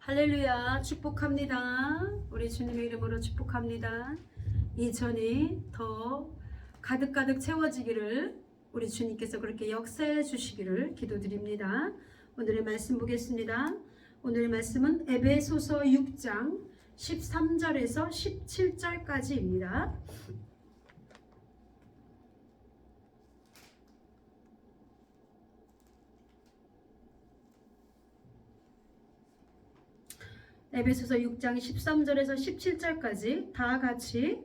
할렐루야, 축복합니다. 우리 주님의 이름으로 축복합니다. 이 전이 더 가득가득 채워지기를 우리 주님께서 그렇게 역사해 주시기를 기도드립니다. 오늘의 말씀 보겠습니다. 오늘의 말씀은 에베소서 6장 13절에서 17절까지입니다. 에베소서 6장 13절에서 17절까지 다 같이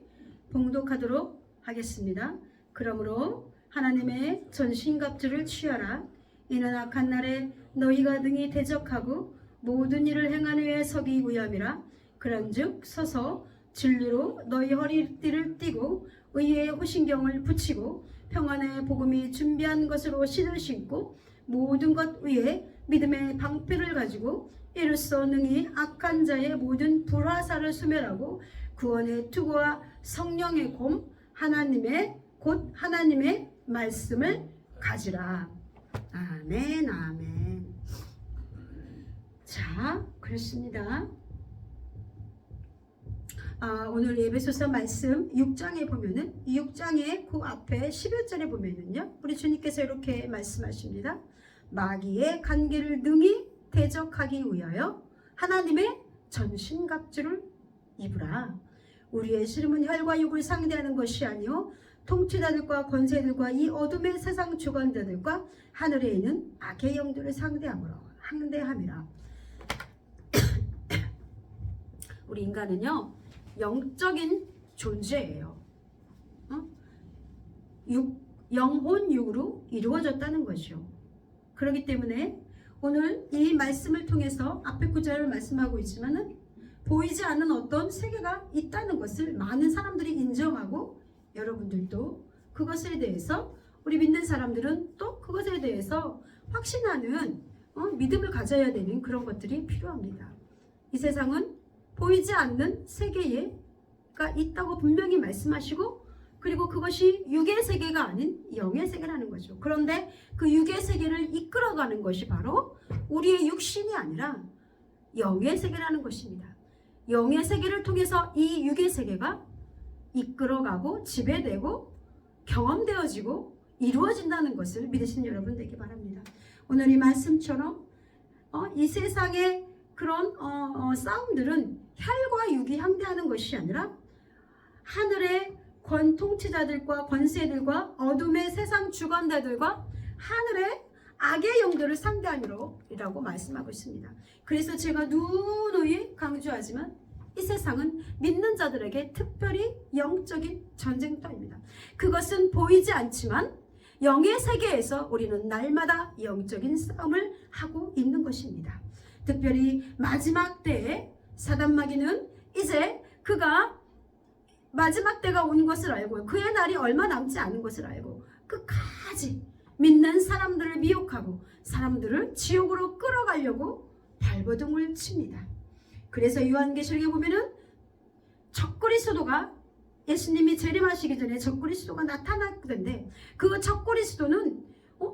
봉독하도록 하겠습니다. 그러므로 하나님의 전신갑주를 취하라. 이는 악한 날에 너희가 능히 대적하고 모든 일을 행하는 후에 서기 위함이라. 그런즉 서서 진리로 너희 허리띠를 띠고 의의 호신경을 붙이고 평안의 복음이 준비한 것으로 신을 신고 모든 것 위에 믿음의 방패를 가지고 이로써 능히 악한 자의 모든 불화살을 소멸하고 구원의 투구와 성령의 곰 곧 하나님의 말씀을 가지라. 아멘, 아멘. 자, 그렇습니다. 오늘 에베소서 말씀 6장에 보면은 6장의 그 앞에 11절에 보면은요, 우리 주님께서 이렇게 말씀하십니다. 마귀의 간계를 능히 대적하기 위하여 하나님의 전신갑주를 입으라. 우리의 씨름은 혈과 육을 상대하는 것이 아니요 통치자들과 권세들과 이 어둠의 세상 주관자들과 하늘에 있는 악의 영들을 상대함이라. 우리 인간은요 영적인 존재예요. 영혼 육으로 이루어졌다는 것이요. 그렇기 때문에 오늘 이 말씀을 통해서 앞에 구절을 말씀하고 있지만은 보이지 않는 어떤 세계가 있다는 것을 많은 사람들이 인정하고 여러분들도 그것에 대해서 우리 믿는 사람들은 또 그것에 대해서 확신하는 믿음을 가져야 되는 그런 것들이 필요합니다. 이 세상은 보이지 않는 세계가 있다고 분명히 말씀하시고 그리고 그것이 육의 세계가 아닌 영의 세계라는 거죠. 그런데 그 육의 세계를 이끌어가는 것이 바로 우리의 육신이 아니라 영의 세계라는 것입니다. 영의 세계를 통해서 이 육의 세계가 이끌어가고 지배되고 경험되어지고 이루어진다는 것을 믿으시는 여러분 되기 바랍니다. 오늘 이 말씀처럼 이 세상의 그런 싸움들은 혈과 육이 상대하는 것이 아니라 하늘의 통치자들과 권세들과 어둠의 세상 주관자들과 하늘의 악의 영들을 상대함이라고 말씀하고 있습니다. 그래서 제가 누누이 강조하지만 이 세상은 믿는 자들에게 특별히 영적인 전쟁터입니다. 그것은 보이지 않지만 영의 세계에서 우리는 날마다 영적인 싸움을 하고 있는 것입니다. 특별히 마지막 때에 사단 마귀는 이제 그가 마지막 때가 온 것을 알고 그의 날이 얼마 남지 않은 것을 알고 끝까지 믿는 사람들을 미혹하고 사람들을 지옥으로 끌어가려고 발버둥을 칩니다. 그래서 요한계시록에 보면은 적그리스도가 예수님이 재림하시기 전에 적그리스도가 나타났던데 그 적그리스도는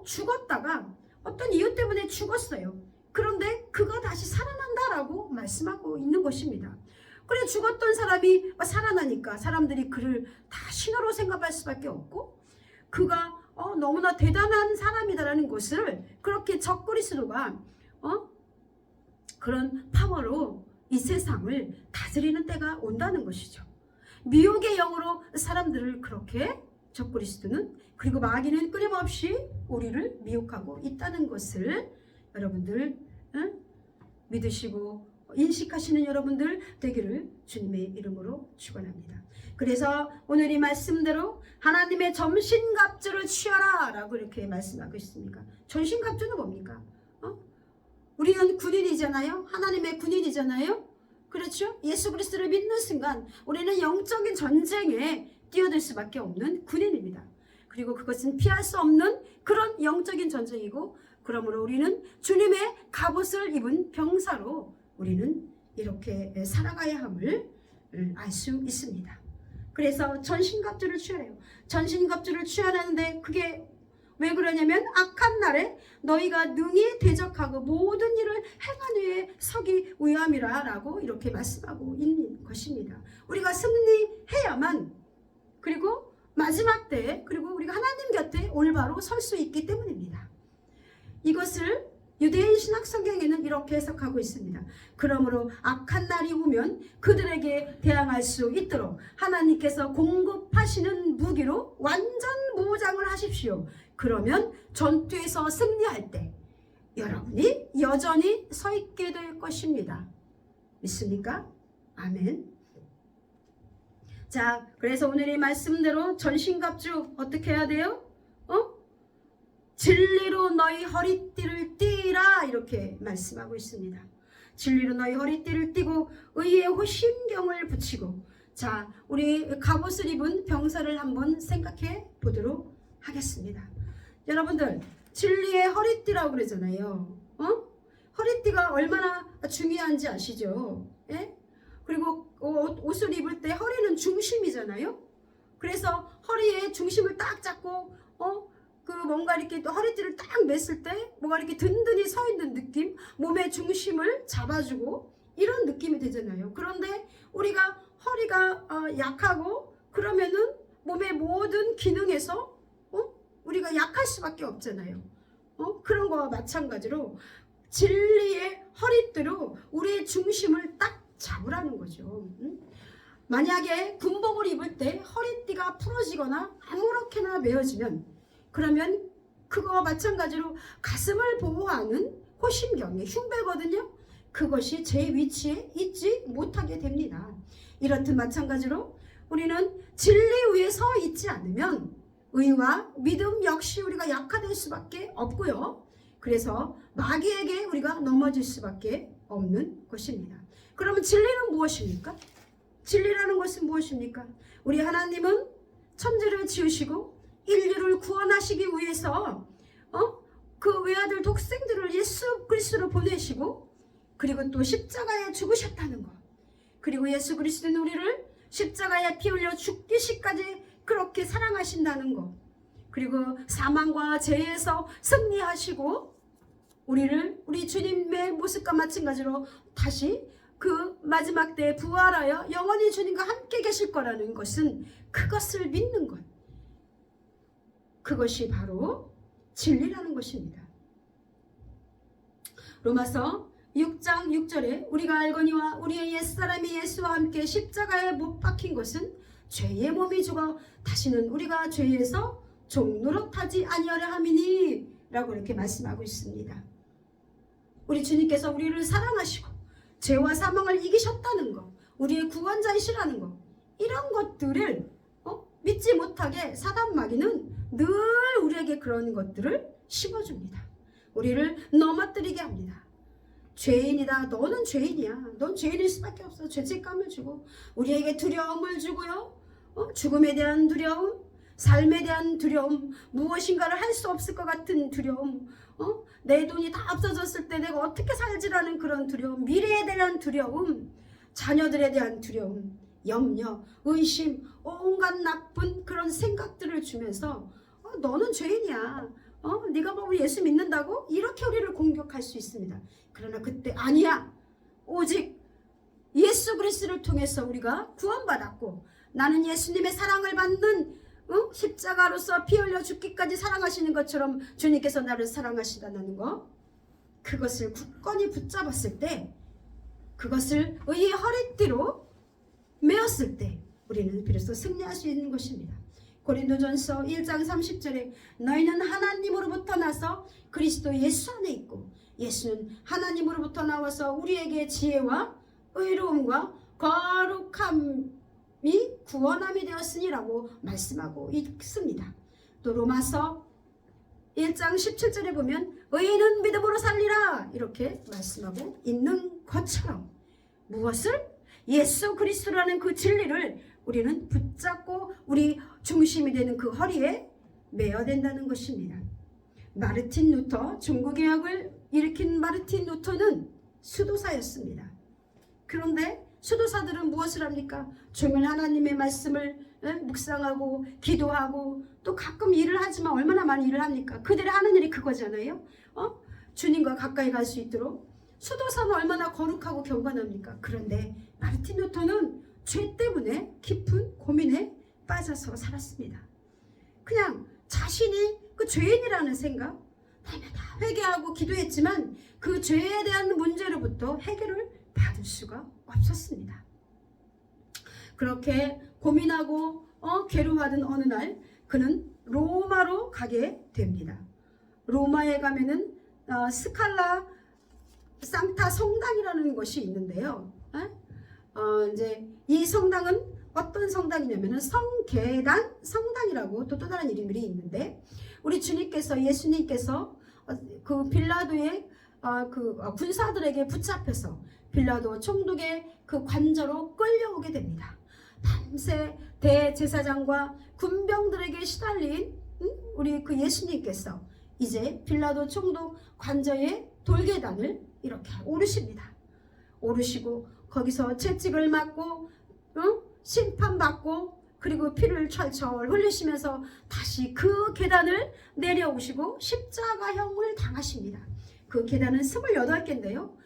죽었다가 어떤 이유 때문에 죽었어요. 그런데 그가 다시 살아난다라고 말씀하고 있는 것입니다. 그래 죽었던 사람이 살아나니까 사람들이 그를 다 신으로 생각할 수밖에 없고 그가 너무나 대단한 사람이다라는 것을 그렇게 적그리스도가 그런 파워로 이 세상을 다스리는 때가 온다는 것이죠. 미혹의 영으로 사람들을 그렇게 적그리스도는 그리고 마귀는 끊임없이 우리를 미혹하고 있다는 것을 여러분들 믿으시고 인식하시는 여러분들 되기를 주님의 이름으로 축원합니다. 그래서 오늘 이 말씀대로 하나님의 전신갑주를 취하라 라고 이렇게 말씀하고 있습니까? 전신갑주는 뭡니까? 우리는 군인이잖아요. 하나님의 군인이잖아요. 그렇죠? 예수 그리스도를 믿는 순간 우리는 영적인 전쟁에 뛰어들 수밖에 없는 군인입니다. 그리고 그것은 피할 수 없는 그런 영적인 전쟁이고 그러므로 우리는 주님의 갑옷을 입은 병사로 우리는 이렇게 살아가야 함을 알 수 있습니다. 그래서 전신갑주를 취하래요. 전신갑주를 취하라는데 그게 왜 그러냐면 악한 날에 너희가 능히 대적하고 모든 일을 행한 후에 서기 위함이라 라고 이렇게 말씀하고 있는 것입니다. 우리가 승리해야만, 그리고 마지막 때, 그리고 우리가 하나님 곁에 올바로 설 수 있기 때문입니다. 이것을 유대인 신학 성경에는 이렇게 해석하고 있습니다. 그러므로 악한 날이 오면 그들에게 대항할 수 있도록 하나님께서 공급하시는 무기로 완전 무장을 하십시오. 그러면 전투에서 승리할 때 여러분이 여전히 서 있게 될 것입니다. 믿습니까? 아멘. 자, 그래서 오늘 이 말씀대로 전신갑주 어떻게 해야 돼요? 진리로 너희 허리띠를 띠라, 이렇게 말씀하고 있습니다. 진리로 너희 허리띠를 띠고 의의 호심경을 붙이고. 자, 우리 갑옷을 입은 병사를 한번 생각해 보도록 하겠습니다. 여러분들, 진리의 허리띠라고 그러잖아요. 허리띠가 얼마나 중요한지 아시죠? 예? 그리고 옷을 입을 때 허리는 중심이잖아요. 그래서 허리에 중심을 딱 잡고 뭔가 이렇게 또 허리띠를 딱 맸을 때 뭔가 이렇게 든든히 서 있는 느낌, 몸의 중심을 잡아주고 이런 느낌이 되잖아요. 그런데 우리가 허리가 약하고 그러면은 몸의 모든 기능에서 우리가 약할 수밖에 없잖아요. 그런 거와 마찬가지로 진리의 허리띠로 우리의 중심을 딱 잡으라는 거죠. 만약에 군복을 입을 때 허리띠가 부러지거나 아무렇게나 메어지면, 그러면 그거와 마찬가지로 가슴을 보호하는 호심경이 흉배거든요. 그것이 제 위치에 있지 못하게 됩니다. 이렇듯 마찬가지로 우리는 진리 위에 서 있지 않으면 의와 믿음 역시 우리가 약화될 수밖에 없고요. 그래서 마귀에게 우리가 넘어질 수밖에 없는 것입니다. 그러면 진리는 무엇입니까? 진리라는 것은 무엇입니까? 우리 하나님은 천지를 지으시고 인류를 구원하시기 위해서 그 외아들 독생들을 예수 그리스도로 보내시고, 그리고 또 십자가에 죽으셨다는 것, 그리고 예수 그리스도는 우리를 십자가에 피 흘려 죽기시까지 그렇게 사랑하신다는 것, 그리고 사망과 죄에서 승리하시고 우리 주님의 모습과 마찬가지로 다시 그 마지막 때에 부활하여 영원히 주님과 함께 계실 거라는 것은, 그것을 믿는 것, 그것이 바로 진리라는 것입니다. 로마서 6장 6절에 우리가 알거니와 우리의 옛사람이 예수와 함께 십자가에 못 박힌 것은 죄의 몸이 죽어 다시는 우리가 죄에서 종노릇하지 아니하려 함이니 라고 이렇게 말씀하고 있습니다. 우리 주님께서 우리를 사랑하시고 죄와 사망을 이기셨다는 것, 우리의 구원자이시라는 것, 이런 것들을 믿지 못하게 사단 마귀는 늘 우리에게 그런 것들을 심어줍니다. 우리를 넘어뜨리게 합니다. 죄인이다, 너는 죄인이야, 넌 죄인일 수밖에 없어, 죄책감을 주고 우리에게 두려움을 주고요. 죽음에 대한 두려움, 삶에 대한 두려움, 무엇인가를 할 수 없을 것 같은 두려움, 내 돈이 다 없어졌을 때 내가 어떻게 살지라는 그런 두려움, 미래에 대한 두려움, 자녀들에 대한 두려움, 염려, 의심, 온갖 나쁜 그런 생각들을 주면서 너는 죄인이야, 네가 뭐 예수 믿는다고? 이렇게 우리를 공격할 수 있습니다. 그러나 그때 아니야, 오직 예수 그리스도를 통해서 우리가 구원받았고 나는 예수님의 사랑을 받는 십자가로서 피 흘려 죽기까지 사랑하시는 것처럼 주님께서 나를 사랑하시다는 거, 그것을 굳건히 붙잡았을 때, 그것을 의의 허리띠로 메었을 때 우리는 비로소 승리할 수 있는 것입니다. 고린도전서 1장 30절에 너희는 하나님으로부터 나서 그리스도 예수 안에 있고 예수는 하나님으로부터 나와서 우리에게 지혜와 의로움과 거룩함이 구원함이 되었으니라고 말씀하고 있습니다. 또 로마서 1장 17절에 보면 의인은 믿음으로 살리라 이렇게 말씀하고 있는 것처럼 무엇을? 예수 그리스도라는 그 진리를 우리는 붙잡고 우리 중심이 되는 그 허리에 매어야 된다는 것입니다. 마르틴 루터, 종교개혁을 일으킨 마르틴 루터는 수도사였습니다. 그런데 수도사들은 무엇을 합니까? 종일 하나님의 말씀을 묵상하고 기도하고 또 가끔 일을 하지만 얼마나 많은 일을 합니까? 그들이 하는 일이 그거잖아요. 주님과 가까이 갈 수 있도록. 수도사는 얼마나 거룩하고 경건합니까? 그런데 마르틴 루터는 죄 때문에 깊은 고민에 빠져서 살았습니다. 그냥 자신이 그 죄인이라는 생각, 다 회개하고 기도했지만 그 죄에 대한 문제로부터 해결을 받을 수가 없었습니다. 그렇게 고민하고 괴로워하던 어느 날 그는 로마로 가게 됩니다. 로마에 가면은 스칼라 상타 성당이라는 것이 있는데요. 이제 이 성당은 어떤 성당이냐면은 성계단 성당이라고 또 다른 이름이 있는데, 우리 주님께서 예수님께서 그 빌라도의 군사들에게 붙잡혀서 빌라도 총독의 그 관저로 끌려오게 됩니다. 밤새 대제사장과 군병들에게 시달린 우리 그 예수님께서 이제 빌라도 총독 관저의 돌계단을 이렇게 오르십니다. 오르시고 거기서 채찍을 맞고 심판받고 그리고 피를 철철 흘리시면서 다시 그 계단을 내려오시고 십자가형을 당하십니다. 그 계단은 28개인데요.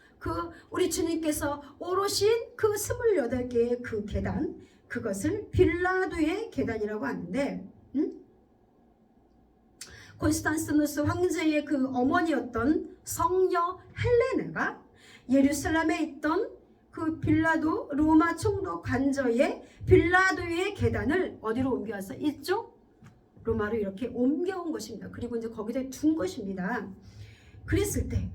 우리 주님께서 오르신 그 28개의 그 계단, 그것을 빌라도의 계단이라고 하는데, 콘스탄티누스 황제의 그 어머니였던 성녀 헬레나가 예루살렘에 있던 그 빌라도 로마 총독 관저의 빌라도의 계단을 어디로 옮겨와서 이쪽 로마로 이렇게 옮겨온 것입니다. 그리고 이제 거기다 둔 것입니다. 그랬을 때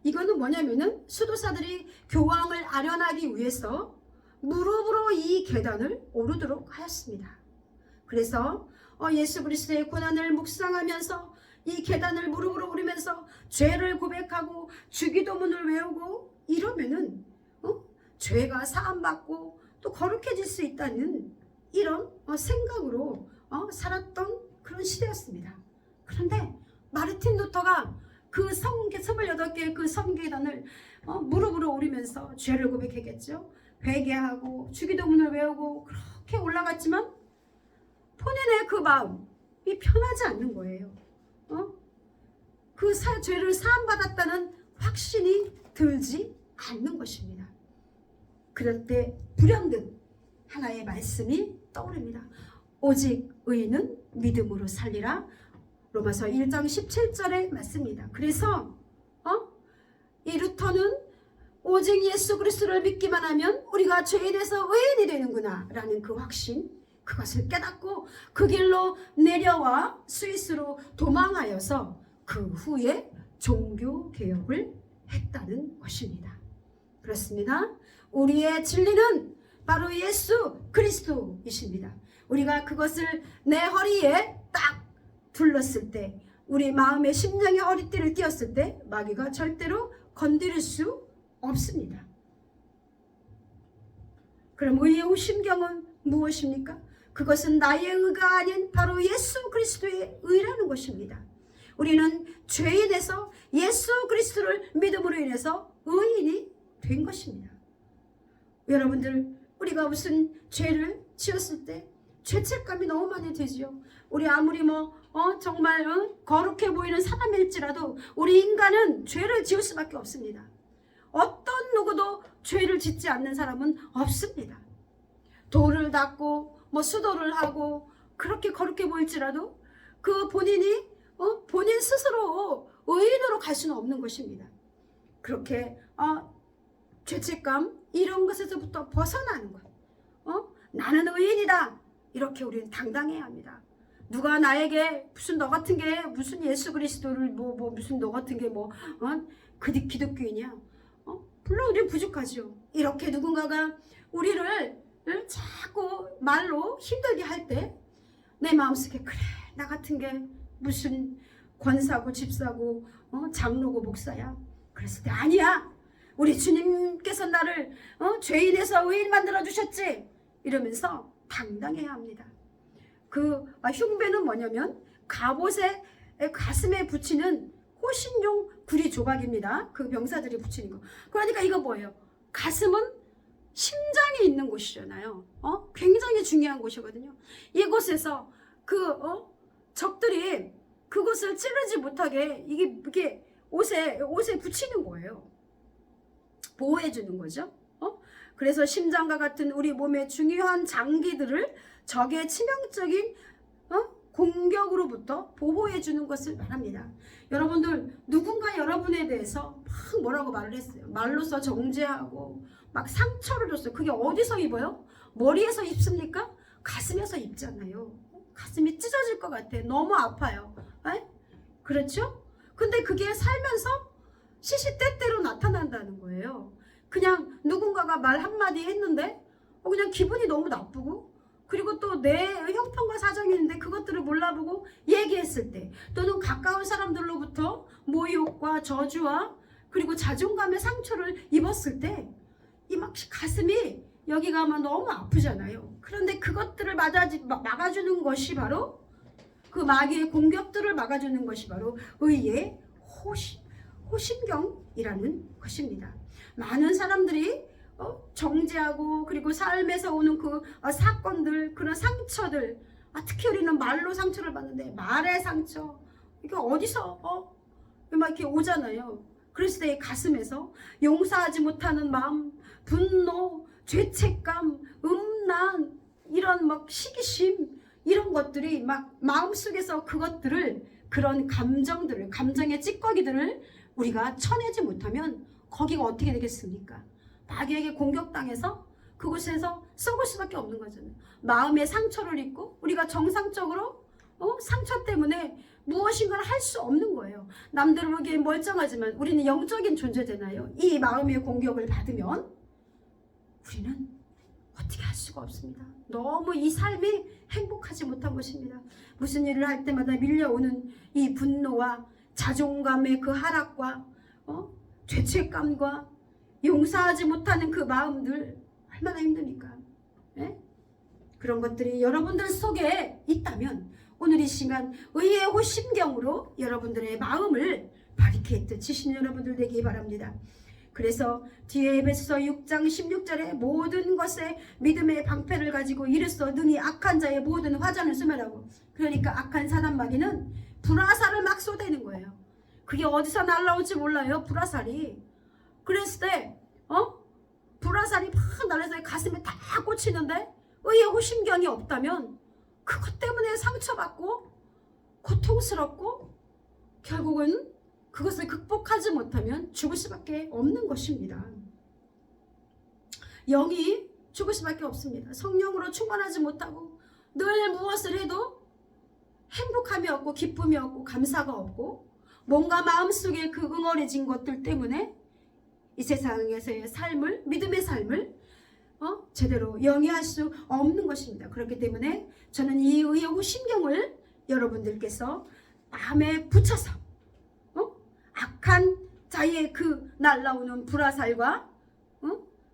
이거는 뭐냐면은 수도사들이 교황을 아련하기 위해서 무릎으로 이 계단을 오르도록 하였습니다. 그래서 예수 그리스도의 고난을 묵상하면서 이 계단을 무릎으로 오르면서 죄를 고백하고 주기도문을 외우고 이러면은 죄가 사함받고 또 거룩해질 수 있다는 이런 생각으로 살았던 그런 시대였습니다. 그런데 마르틴 루터가 그 28개의 그 성계단을 무릎으로 오르면서 죄를 고백했겠죠. 회개하고 주기도문을 외우고 그렇게 올라갔지만 본인의 그 마음이 편하지 않는 거예요. 그 죄를 사함받았다는 확신이 들지 않는 것입니다. 그럴 때 불현듯 하나의 말씀이 떠오릅니다. 오직 의인은 믿음으로 살리라. 로마서 1장 17절의 말씀입니다. 그래서 이 루터는 오직 예수 그리스도를 믿기만 하면 우리가 죄인에서 의인이 되는구나 라는 그 확신, 그것을 깨닫고 그 길로 내려와 스위스로 도망하여서 그 후에 종교개혁을 했다는 것입니다. 그렇습니다. 우리의 진리는 바로 예수 그리스도이십니다. 우리가 그것을 내 허리에 딱 둘렀을 때, 우리 마음의 심령의 허리띠를 띄었을 때 마귀가 절대로 건드릴 수 없습니다. 그럼 의의 심경은 무엇입니까? 그것은 나의 의가 아닌 바로 예수 그리스도의 의라는 것입니다. 우리는 죄인에서 예수 그리스도를 믿음으로 인해서 의인이 된 것입니다. 여러분들, 우리가 무슨 죄를 지었을 때 죄책감이 너무 많이 들지요. 우리 아무리 정말 거룩해 보이는 사람일지라도 우리 인간은 죄를 지을 수밖에 없습니다. 어떤 누구도 죄를 짓지 않는 사람은 없습니다. 돌을 닦고 수도를 하고 그렇게 거룩해 보일지라도 그 본인이 본인 스스로 의인으로 갈 수는 없는 것입니다. 그렇게 죄책감 이런 것에서부터 벗어나는 것. 나는 의인이다. 이렇게 우리는 당당해야 합니다. 누가 나에게 무슨 너 같은 게 무슨 예수 그리스도를 무슨 너 같은 게 그 기독교이냐. 물론 우리는 부족하죠. 이렇게 누군가가 우리를 자꾸 말로 힘들게 할 때 내 마음속에 그래, 나 같은 게 무슨 권사고 집사고 장로고 목사야. 그랬을 때 아니야. 우리 주님께서 나를 죄인에서 의인 만들어 주셨지. 이러면서 당당해야 합니다. 그 흉배는 뭐냐면 갑옷의 가슴에 붙이는 호신용 구리 조각입니다. 그 병사들이 붙이는 거. 그러니까 이거 뭐예요? 가슴은 심장이 있는 곳이잖아요. 굉장히 중요한 곳이거든요. 이곳에서 적들이 그곳을 찌르지 못하게 이게 옷에 붙이는 거예요. 보호해 주는 거죠. 그래서 심장과 같은 우리 몸의 중요한 장기들을 적의 치명적인 공격으로부터 보호해 주는 것을 말합니다. 여러분들, 누군가 여러분에 대해서 막 뭐라고 말을 했어요. 말로써 정죄하고 막 상처를 줬어요. 그게 어디서 입어요? 머리에서 입습니까? 가슴에서 입잖아요. 가슴이 찢어질 것 같아. 너무 아파요. 그렇죠? 근데 그게 살면서 시시때때로 나타난다는 거예요. 그냥 누군가가 말 한마디 했는데 그냥 기분이 너무 나쁘고, 그리고 또 내 형편과 사정이 있는데 그것들을 몰라보고 얘기했을 때, 또는 가까운 사람들로부터 모욕과 저주와 그리고 자존감의 상처를 입었을 때 이 막 가슴이 여기가 아마 너무 아프잖아요. 그런데 그것들을 막아주는 것이 바로, 그 마귀의 공격들을 막아주는 것이 바로 의의 호심경이라는 것입니다. 많은 사람들이 정죄하고 그리고 삶에서 오는 그 사건들, 그런 상처들, 특히 우리는 말로 상처를 받는데, 말의 상처, 이게 어디서 막 이렇게 오잖아요. 그랬을 때 가슴에서 용서하지 못하는 마음, 분노, 죄책감, 음란, 이런 막 시기심, 이런 것들이 막 마음속에서 그런 감정들을, 감정의 찌꺼기들을 우리가 쳐내지 못하면 거기가 어떻게 되겠습니까? 마귀에게 공격당해서 그곳에서 썩을 수밖에 없는 거잖아요. 마음의 상처를 입고 우리가 정상적으로 상처 때문에 무엇인가를 할 수 없는 거예요. 남들 보기엔 멀쩡하지만 우리는 영적인 존재잖아요. 이 마음의 공격을 받으면 우리는 어떻게 할 수가 없습니다. 너무 이 삶이 행복하지 못한 것입니다. 무슨 일을 할 때마다 밀려오는 이 분노와 자존감의 그 하락과 죄책감과 용서하지 못하는 그 마음들, 얼마나 힘듭니까? 그런 것들이 여러분들 속에 있다면 오늘 이 시간 의의 호심경으로 여러분들의 마음을 바리케이트 치시는 여러분들 되기 바랍니다. 그래서 뒤에 에베소서 6장 16절에 모든 것에 믿음의 방패를 가지고 이르소 능히 악한 자의 모든 화전을 소멸하고, 그러니까 악한 사단 마귀는 불화살을 막 쏘대는 거예요. 그게 어디서 날라올지 몰라요. 불화살이. 그랬을 때 불화살이 막 날아서 가슴에 다 꽂히는데 의의 호심경이 없다면 그것 때문에 상처받고 고통스럽고 결국은 그것을 극복하지 못하면 죽을 수밖에 없는 것입니다. 영이 죽을 수밖에 없습니다. 성령으로 충만하지 못하고 늘 무엇을 해도 행복함이 없고 기쁨이 없고 감사가 없고 뭔가 마음속에 그 응어리진 것들 때문에 이 세상에서의 삶을, 믿음의 삶을 제대로 영위할 수 없는 것입니다. 그렇기 때문에 저는 이 의의 호심경을 여러분들께서 마음에 붙여서 악한 자의 그 날라오는 불화살과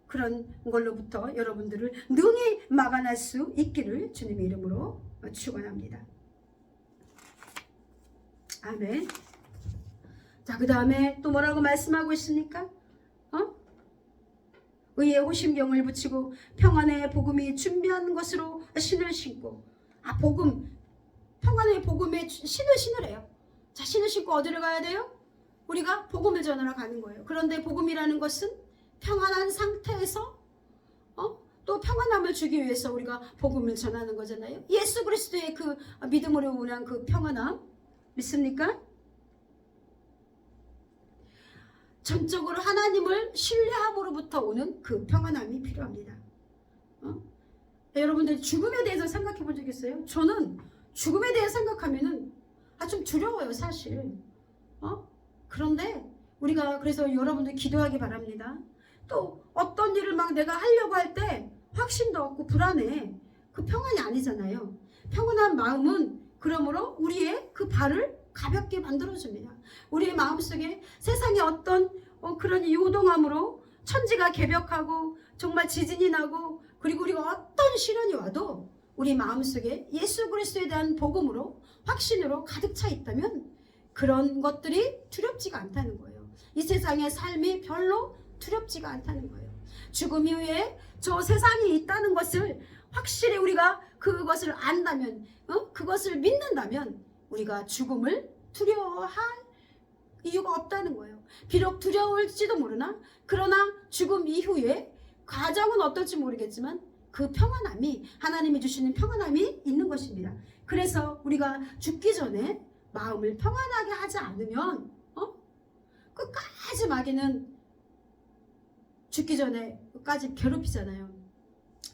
그런 걸로부터 여러분들을 능히 막아낼 수 있기를 주님의 이름으로 축원합니다. 아멘. 자, 그 다음에 또 뭐라고 말씀하고 있습니까? 의의 호심경을 붙이고 평안의 복음이 준비한 것으로 신을 신고, 복음, 평안의 복음에 신을 신으래요. 자, 신을 신고 어디를 가야 돼요? 우리가 복음을 전하러 가는 거예요. 그런데 복음이라는 것은 평안한 상태에서 또 평안함을 주기 위해서 우리가 복음을 전하는 거잖아요. 예수 그리스도의 그 믿음으로 운한 그 평안함 믿습니까? 전적으로 하나님을 신뢰함으로부터 오는 그 평안함이 필요합니다. 여러분들 죽음에 대해서 생각해 본 적 있어요? 저는 죽음에 대해 생각하면은 좀 두려워요, 사실. 그런데 우리가 그래서 여러분들 기도하기 바랍니다. 또 어떤 일을 막 내가 하려고 할 때 확신도 없고 불안해. 그 평안이 아니잖아요. 평안한 마음은 그러므로 우리의 그 발을 가볍게 만들어줍니다. 우리의 마음속에 세상의 어떤 그런 요동함으로 천지가 개벽하고 정말 지진이 나고 그리고 우리가 어떤 시련이 와도 우리 마음속에 예수 그리스도에 대한 복음으로 확신으로 가득 차 있다면 그런 것들이 두렵지가 않다는 거예요. 이 세상의 삶이 별로 두렵지가 않다는 거예요. 죽음 이후에 저 세상이 있다는 것을 확실히 우리가 그것을 안다면, 그것을 믿는다면 우리가 죽음을 두려워할 이유가 없다는 거예요. 비록 두려울지도 모르나, 그러나 죽음 이후에 과정은 어떨지 모르겠지만 그 평안함이, 하나님이 주시는 평안함이 있는 것입니다. 그래서 우리가 죽기 전에 마음을 평안하게 하지 않으면 끝까지 마귀는 죽기 전에 끝까지 괴롭히잖아요.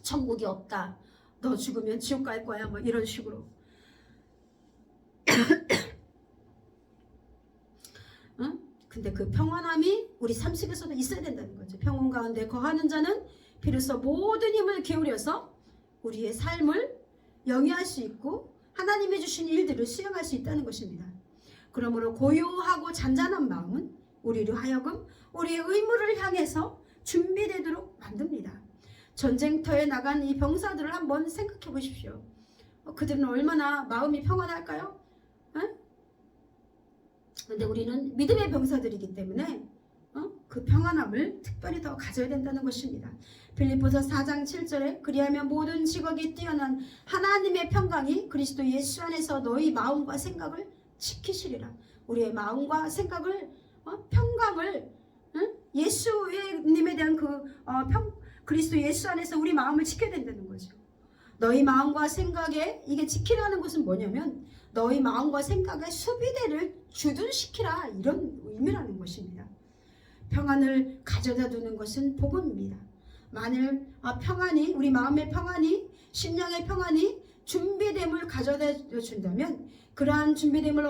천국이 없다, 너 죽으면 지옥 갈 거야, 뭐 이런 식으로. 근데 그 평안함이 우리 삶 속에서도 있어야 된다는 거죠. 평온 가운데 거하는 자는 비로소 모든 힘을 기울여서 우리의 삶을 영위할 수 있고 하나님이 주신 일들을 수행할 수 있다는 것입니다. 그러므로 고요하고 잔잔한 마음은 우리로 하여금 우리의 의무를 향해서 준비되도록 만듭니다. 전쟁터에 나간 이 병사들을 한번 생각해 보십시오. 그들은 얼마나 마음이 평안할까요? 근데 우리는 믿음의 병사들이기 때문에 그 평안함을 특별히 더 가져야 된다는 것입니다. 빌립보서 4장 7절에 그리하면 모든 직업이 뛰어난 하나님의 평강이 그리스도 예수 안에서 너희 마음과 생각을 지키시리라. 우리의 마음과 생각을, 평강을, 예수님에 대한 그리스도 예수 안에서 우리 마음을 지켜야 된다는 거죠. 너희 마음과 생각에 이게 지키라는 것은 뭐냐면 너희 마음과 생각에 수비대를 주둔시키라, 이런 의미라는 것입니다. 평안을 가져다 두는 것은 복음입니다. 만일 평안이, 우리 마음의 평안이, 심령의 평안이 준비됨을 가져다 준다면 그러한 준비됨을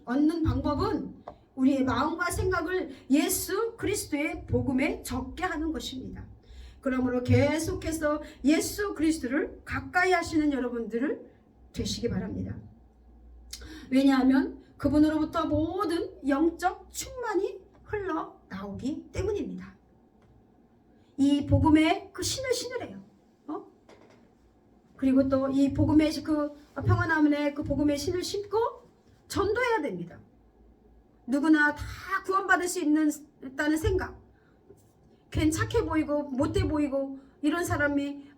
얻는 방법은 우리의 마음과 생각을 예수 그리스도의 복음에 적게 하는 것입니다. 그러므로 계속해서 예수 그리스도를 가까이 하시는 여러분들을 되시기 바랍니다. 왜냐하면 그분으로부터 모든 영적 충만이 흘러나오기 때문입니다. 이 복음의 그 신을 신으래요. 그리고 또 이 복음의 그 평안함의 그 복음의 신을 신고 전도해야 됩니다. 누구나 다 구원받을 수 있다는 생각, 괜히 착해 보이고 못돼 보이고 이런 사람이,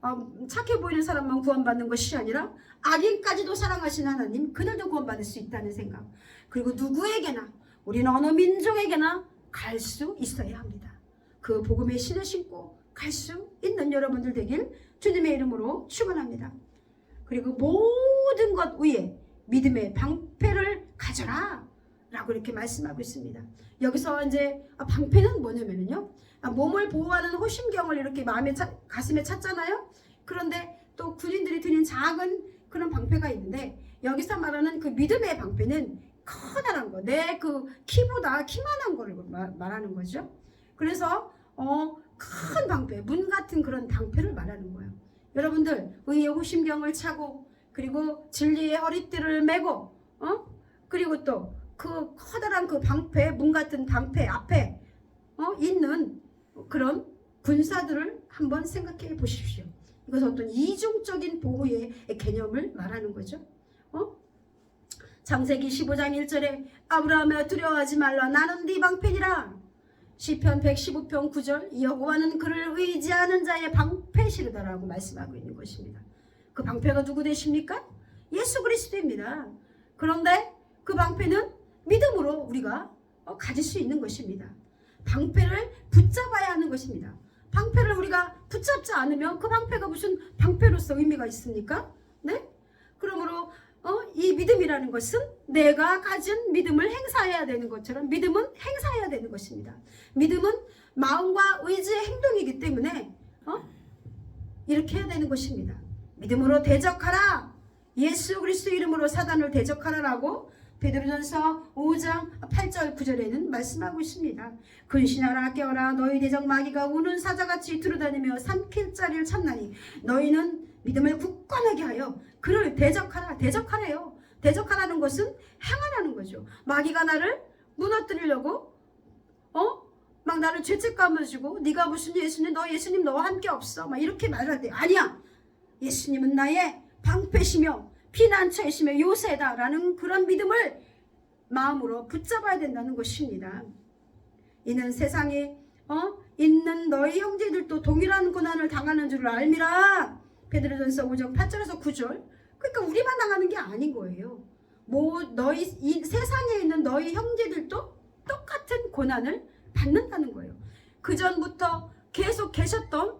착해 보이는 사람만 구원받는 것이 아니라 악인까지도 사랑하시는 하나님, 그들도 구원받을 수 있다는 생각, 그리고 누구에게나, 우리는 어느 민족에게나 갈 수 있어야 합니다. 그 복음의 신을 신고 갈 수 있는 여러분들 되길 주님의 이름으로 축원합니다. 그리고 모든 것 위에 믿음의 방패를 가져라 라고 이렇게 말씀하고 있습니다. 여기서 이제 방패는 뭐냐면요, 몸을 보호하는 호심경을 이렇게 가슴에 찼잖아요. 그런데 또 군인들이 드린 작은 그런 방패가 있는데, 여기서 말하는 그 믿음의 방패는 커다란 거, 내 그 키보다 키만한 거를 말하는 거죠. 그래서 큰 방패, 문 같은 그런 방패를 말하는 거예요. 여러분들 의의 호심경을 차고, 그리고 진리의 허리띠를 메고, 그리고 또 그 커다란 그 방패, 문 같은 방패 앞에 있는 그런 군사들을 한번 생각해 보십시오. 이것은 어떤 이중적인 보호의 개념을 말하는 거죠. 창세기 15장 1절에 아브라함아 두려워하지 말라, 나는 네 방패니라. 시편 115편 9절 여호와는 그를 의지하는 자의 방패시르다라고 말씀하고 있는 것입니다. 그 방패가 누구 되십니까? 예수 그리스도입니다. 그런데 그 방패는 믿음으로 우리가 가질 수 있는 것입니다. 방패를 붙잡아야 하는 것입니다. 방패를 우리가 붙잡지 않으면 그 방패가 무슨 방패로서 의미가 있습니까? 네? 그러므로 이 믿음이라는 것은 내가 가진 믿음을 행사해야 되는 것처럼 믿음은 행사해야 되는 것입니다. 믿음은 마음과 의지의 행동이기 때문에 이렇게 해야 되는 것입니다. 믿음으로 대적하라, 예수 그리스도 이름으로 사단을 대적하라라고 베드로전서 5장 8절 9절에는 말씀하고 있습니다. 근신하라, 깨어라, 너희 대적 마귀가 우는 사자같이 두루다니며 삼킬 자리를 찾나니 너희는 믿음을 굳건하게 하여 그를 대적하라. 대적하래요. 대적하라는 것은 행하라는 거죠. 마귀가 나를 무너뜨리려고 막 나를 죄책감을 주고, 네가 무슨 예수님, 너 예수님 너와 함께 없어, 막 이렇게 말할 때, 아니야, 예수님은 나의 방패시며 피난처이시며 요새다라는 그런 믿음을 마음으로 붙잡아야 된다는 것입니다. 이는 세상에 있는 너희 형제들도 동일한 고난을 당하는 줄을 알미라. 베드로전서 5장 8절에서 9절. 그러니까 우리만 당하는 게 아닌 거예요. 뭐 너희 이 세상에 있는 너희 형제들도 똑같은 고난을 받는다는 거예요. 그 전부터 계속 계셨던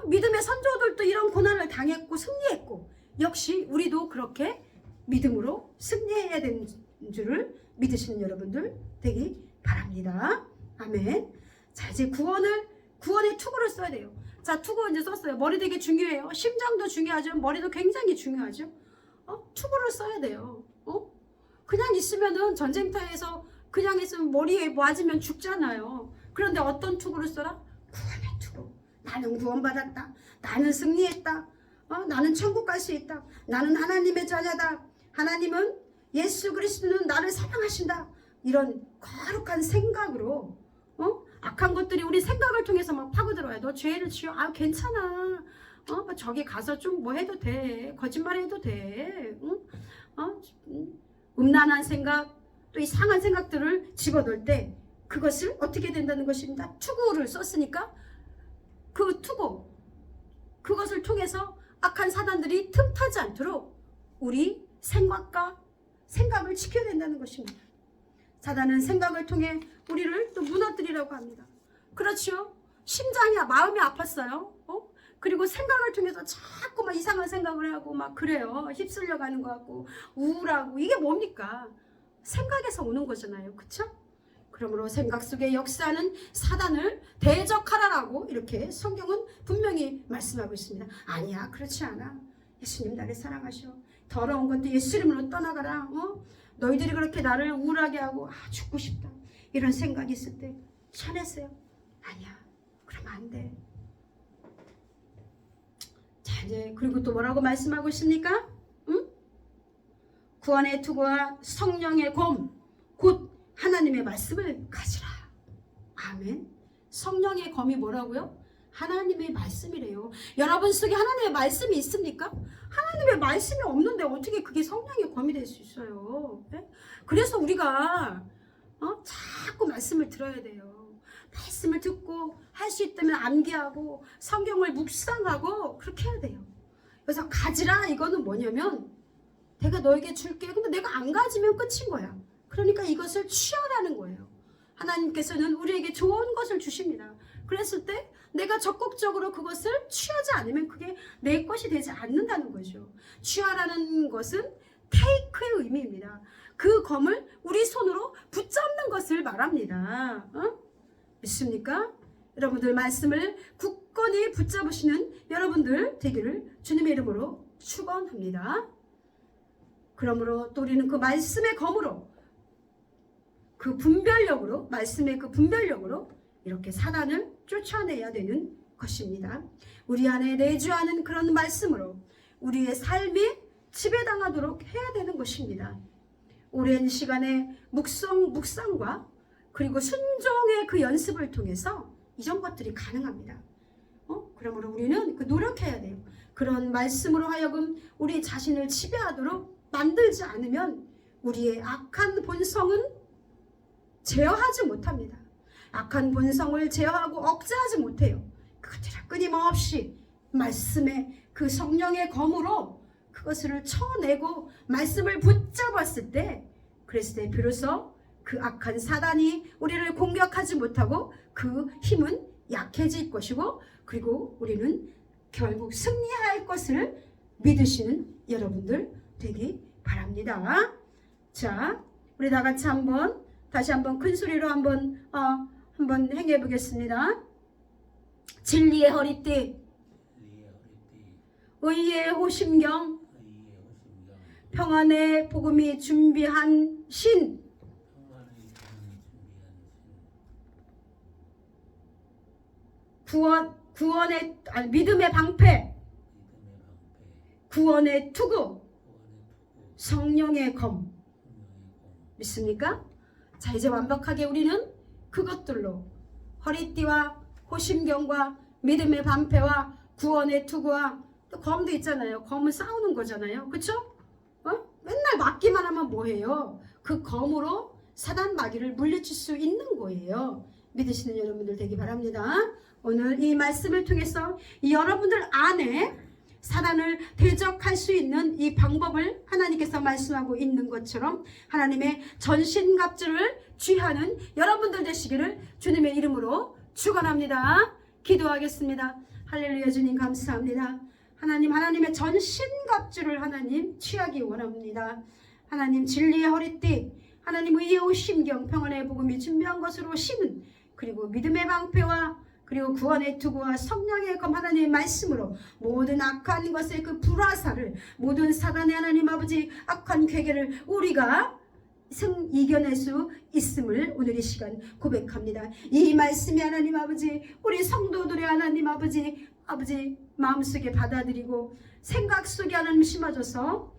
믿음의 선조들도 이런 고난을 당했고 승리했고, 역시 우리도 그렇게 믿음으로 승리해야 되는 줄을 믿으시는 여러분들 되기 바랍니다. 아멘. 자, 이제 구원의 투구를 써야 돼요. 자, 투구 이제 썼어요. 머리 되게 중요해요. 심장도 중요하죠. 머리도 굉장히 중요하죠. 투구를 써야 돼요. 그냥 있으면은 전쟁터에서 그냥 있으면 머리에 맞으면 죽잖아요. 그런데 어떤 투구를 써라? 구원의 투구. 나는 구원받았다. 나는 승리했다. 나는 천국 갈 수 있다. 나는 하나님의 자녀다. 하나님은 예수 그리스도는 나를 사랑하신다. 이런 거룩한 생각으로 악한 것들이 우리 생각을 통해서 막 파고들어요. 너 죄를 지어. 괜찮아. 저기 가서 좀 뭐 해도 돼. 거짓말 해도 돼. 음란한 생각, 또 이상한 생각들을 집어넣을 때 그것을 어떻게 된다는 것입니다. 투구를 썼으니까 그 투구, 그것을 통해서 악한 사단들이 틈타지 않도록 우리 생각을 지켜야 된다는 것입니다. 사단은 생각을 통해 우리를 또 무너뜨리려고 합니다. 그렇죠? 심장이, 마음이 아팠어요. 그리고 생각을 통해서 자꾸 막 이상한 생각을 하고 막 그래요. 휩쓸려 가는 것 같고 우울하고, 이게 뭡니까? 생각에서 오는 거잖아요. 그쵸? 그러므로 생각 속에 역사하는 사단을 대적하라라고 이렇게 성경은 분명히 말씀하고 있습니다. 아니야, 그렇지 않아. 예수님 나를 사랑하셔. 더러운 것도 예수 이름으로 떠나가라. 너희들이 그렇게 나를 우울하게 하고 죽고 싶다, 이런 생각이 있을 때 쳐냈어요. 아니야, 그러면 안 돼. 자, 이제 그리고 또 뭐라고 말씀하고 있습니까? 구원의 투구와 성령의 검, 곧 하나님의 말씀을 가지라. 아멘. 성령의 검이 뭐라고요? 하나님의 말씀이래요. 여러분 속에 하나님의 말씀이 있습니까? 하나님의 말씀이 없는데 어떻게 그게 성령의 검이 될 수 있어요? 네? 그래서 우리가 자꾸 말씀을 들어야 돼요. 말씀을 듣고 할 수 있다면 암기하고 성경을 묵상하고 그렇게 해야 돼요. 그래서 가지라, 이거는 뭐냐면 내가 너에게 줄게. 근데 내가 안 가지면 끝인 거야. 그러니까 이것을 취하라는 거예요. 하나님께서는 우리에게 좋은 것을 주십니다. 그랬을 때 내가 적극적으로 그것을 취하지 않으면 그게 내 것이 되지 않는다는 거죠. 취하라는 것은 테이크의 의미입니다. 그 검을 우리 손으로 붙잡는 것을 말합니다. 믿습니까? 여러분들 말씀을 굳건히 붙잡으시는 여러분들 되기를 주님의 이름으로 축원합니다. 그러므로 또 우리는 그 말씀의 검으로, 그 분별력으로, 말씀의 그 분별력으로 이렇게 사단을 쫓아내야 되는 것입니다. 우리 안에 내주하는 그런 말씀으로 우리의 삶이 지배당하도록 해야 되는 것입니다. 오랜 시간의 묵상과 그리고 순종의 그 연습을 통해서 이런 것들이 가능합니다. 그러므로 우리는 그 노력해야 돼요. 그런 말씀으로 하여금 우리 자신을 지배하도록 만들지 않으면 우리의 악한 본성은 제어하지 못합니다. 악한 본성을 제어하고 억제하지 못해요. 그것들을 끊임없이 말씀의 그 성령의 검으로 그것을 쳐내고 말씀을 붙잡았을 때, 그랬을 때 비로소 그 악한 사단이 우리를 공격하지 못하고 그 힘은 약해질 것이고, 그리고 우리는 결국 승리할 것을 믿으시는 여러분들 되기 바랍니다. 자, 우리 다 같이 다시 한번 큰 소리로 한번 행해 보겠습니다. 진리의 허리띠, 의의 호심경, 평안의 복음이 준비한 신, 믿음의 방패, 구원의 투구, 성령의 검. 믿습니까? 자, 이제 완벽하게 우리는 그것들로 허리띠와 호심경과 믿음의 방패와 구원의 투구와 또 검도 있잖아요. 검은 싸우는 거잖아요. 그쵸? 맨날 맞기만 하면 뭐해요? 그 검으로 사단 마귀를 물리칠 수 있는 거예요. 믿으시는 여러분들 되기 바랍니다. 오늘 이 말씀을 통해서 여러분들 안에 사단을 대적할 수 있는 이 방법을 하나님께서 말씀하고 있는 것처럼 하나님의 전신갑주를 취하는 여러분들 되시기를 주님의 이름으로 축원합니다. 기도하겠습니다. 할렐루야. 주님 감사합니다. 하나님, 하나님의 전신갑주를 하나님 취하기 원합니다. 하나님, 진리의 허리띠, 하나님 의의 오심경, 평안의 복음이 준비한 것으로 신은, 그리고 믿음의 방패와 그리고 구원의 투구와 성령의 검, 하나님의 말씀으로 모든 악한 것의 그 불화살을, 모든 사단의 하나님 아버지 악한 괴계를 우리가 이겨낼 수 있음을 오늘 이 시간 고백합니다. 이 말씀이 하나님 아버지, 우리 성도들의 하나님 아버지 마음속에 받아들이고 생각 속에 하나님 심어져서